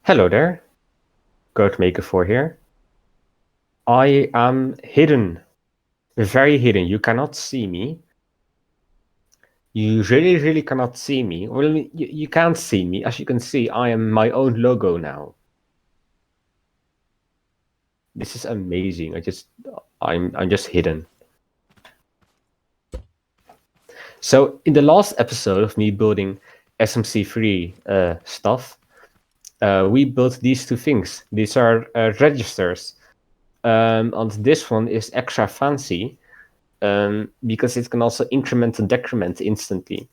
Hello there, CodeMaker4 here. I am hidden, very hidden. You cannot see me. You really cannot see me. Well, you can't see me. As you can see, I am my own logo now. This is amazing. I'm just hidden. So in the last episode of me building SMC3 stuff, we built these two things. These are registers. And this one is extra fancy. Because it can also increment and decrement instantly.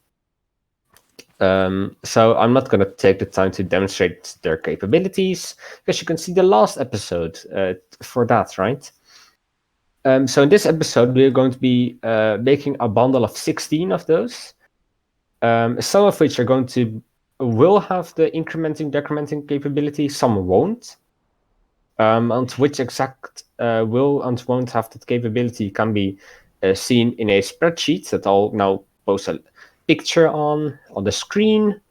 So I'm not going to take the time to demonstrate their capabilities, because you can see the last episode for that, right? So in this episode, we're going to be making a bundle of 16 of those, some of which will have the incrementing, decrementing capability, some won't. And which exact will and won't have that capability can be seen in a spreadsheet that I'll now post a picture on the screen.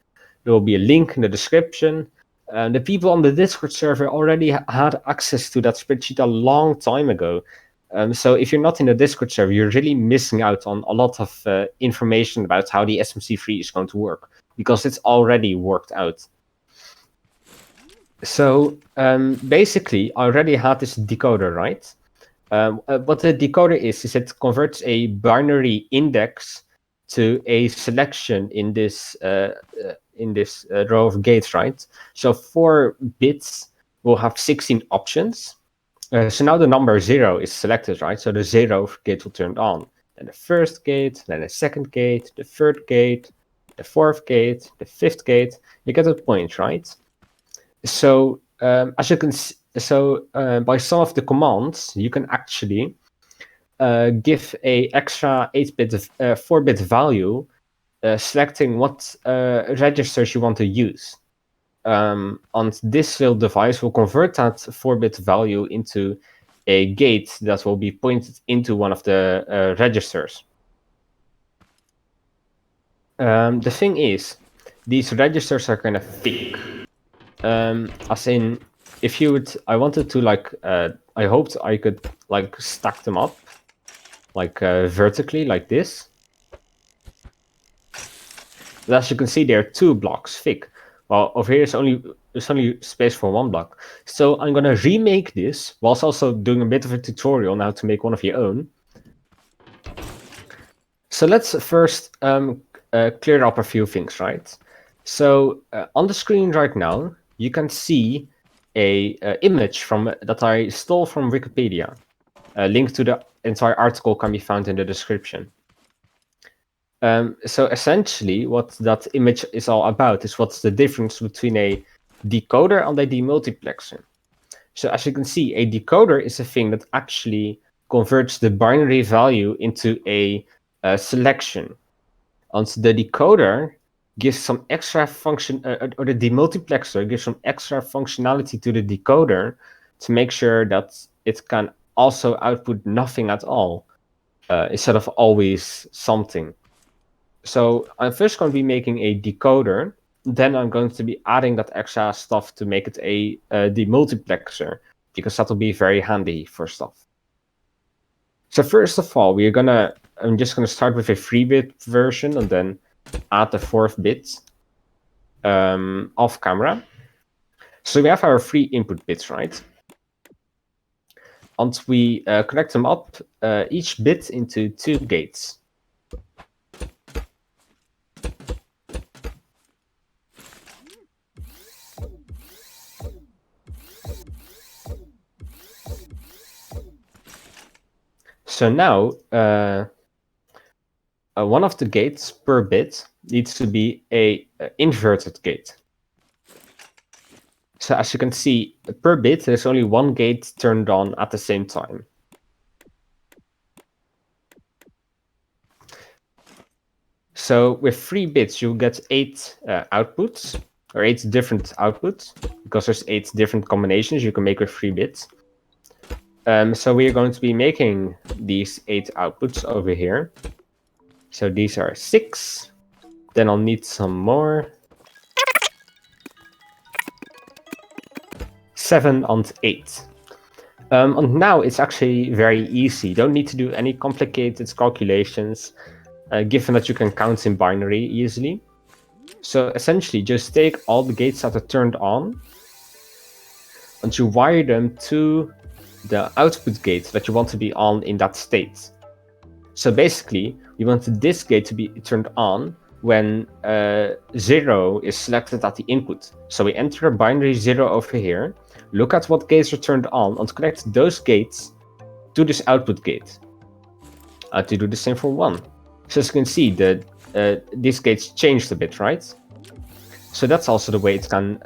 There will be a link in the description. The people on the Discord server already had access to that spreadsheet a long time ago. So if you're not in the Discord server, you're really missing out on a lot of information about how the SMC3 is going to work, because it's already worked out. So basically, I already had this decoder, right? What the decoder is it converts a binary index to a selection in this row of gates, right? So 4 bits will have 16 options. So now the number 0 is selected, right? So the 0th gate will turn on. Then the first gate, then the second gate, the third gate, the fourth gate, the fifth gate. You get the point, right? So as you can see, by some of the commands, you can actually give a extra 4-bit value, selecting what registers you want to use. And this little device will convert that 4-bit value into a gate that will be pointed into one of the registers. The thing is, these registers are kind of thick. As in, if you would, I wanted to I hoped I could stack them up, vertically like this. But as you can see, they're 2 blocks thick. Well, over here there's only space for 1 block. So I'm gonna remake this, whilst also doing a bit of a tutorial on how to make one of your own. So let's first clear up a few things, right? So on the screen right now, you can see a image that I stole from Wikipedia. A link to the entire article can be found in the description. So essentially, what that image is all about is what's the difference between a decoder and a demultiplexer. So as you can see, a decoder is a thing that actually converts the binary value into a selection. And the decoder gives some extra function, or the demultiplexer gives some extra functionality to the decoder to make sure that it can also output nothing at all, instead of always something. So I'm first going to be making a decoder, then I'm going to be adding that extra stuff to make it a demultiplexer, because that will be very handy for stuff. So first of all, I'm just gonna start with a 3-bit version and then add the 4th bit off camera. So we have our 3 input bits, right? And we connect them up, each bit into 2 gates. So now, one of the gates per bit needs to be a inverted gate. So as you can see, per bit, there's only 1 gate turned on at the same time. So with 3 bits, you'll get 8 outputs, or 8 different outputs, because there's 8 different combinations you can make with 3 bits. So we are going to be making these 8 outputs over here. So these are 6. Then I'll need some more. 7 and 8. And now it's actually very easy. You don't need to do any complicated calculations, given that you can count in binary easily. So essentially, just take all the gates that are turned on and you wire them to the output gate that you want to be on in that state. So basically, we want this gate to be turned on when 0 is selected at the input. So we enter a binary 0 over here, look at what gates are turned on, and connect those gates to this output gate. To do the same for 1. So as you can see, these gates changed a bit, right? So that's also the way it can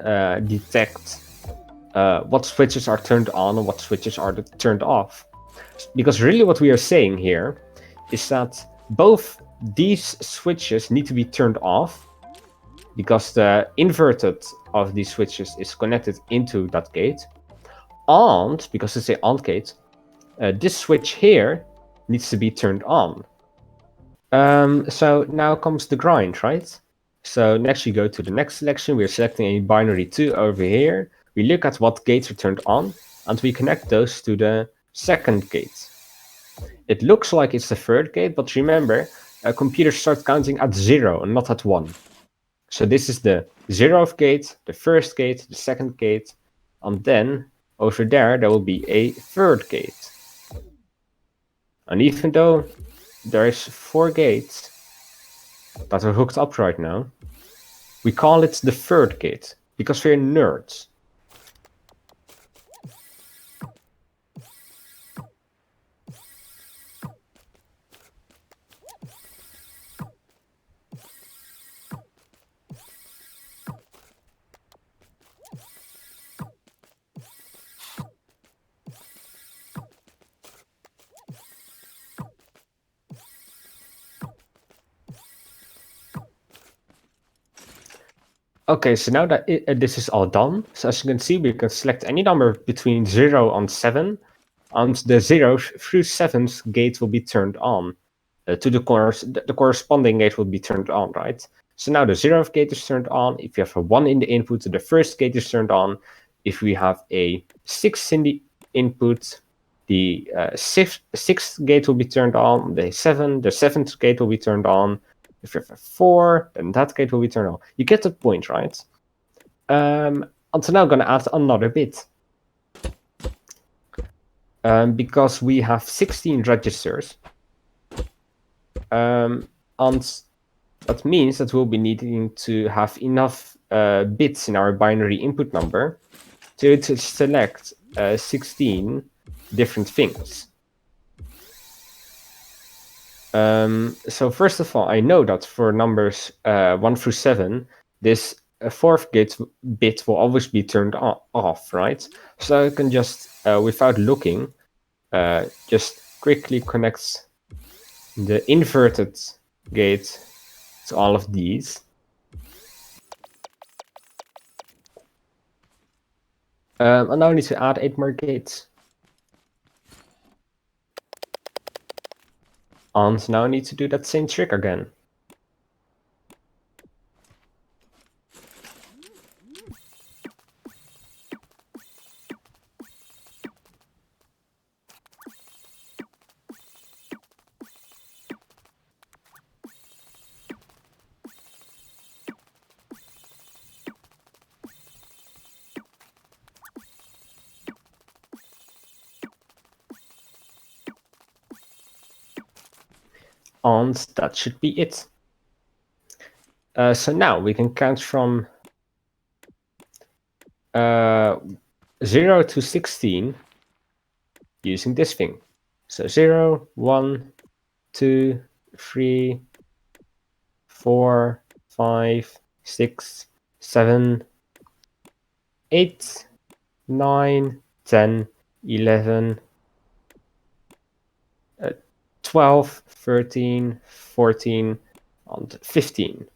detect what switches are turned on and what switches are turned off. Because really what we are saying here is that both these switches need to be turned off because the inverted of these switches is connected into that gate, and because it's an AND gate, this switch here needs to be turned on. So now comes the grind, right? So next we go to the next selection. We're selecting a binary 2 over here. We look at what gates are turned on, and we connect those to the second gate. It looks like it's the third gate, but remember, computers start counting at 0 and not at 1. So this is the 0th gate, the first gate, the second gate, and then over there will be a third gate. And even though there's 4 gates that are hooked up right now, we call it the third gate, because we're nerds. Okay, so now that this is all done, so as you can see, we can select any number between 0 and 7, and the 0 through 7th gate will be turned on. To the corresponding gate will be turned on, right? So now the 0th gate is turned on. If you have a 1 in the input, the first gate is turned on. If we have a 6 in the input, the 6th gate will be turned on. The 7th gate will be turned on. If you have a 4, then that gate will be turned on. You get the point, right? And so now I'm going to add another bit. Because we have 16 registers. And that means that we'll be needing to have enough bits in our binary input number to select 16 different things. So first of all, I know that for numbers 1 through 7, this 4th bit will always be turned off, right? So I can just, without looking, just quickly connect the inverted gate to all of these. And now I need to add 8 more gates. And now I need to do that same trick again. And that should be it. So now we can count from 0 to 16 using this thing. So 0, 1, 2, 3, 4, 5, 6, 7, 8, 9, 10, 11, 12, 13, 14, and 15.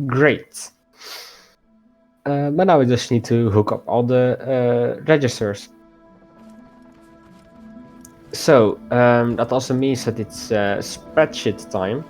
Great. But now we just need to hook up all the registers. So that also means that it's Spreadshit time.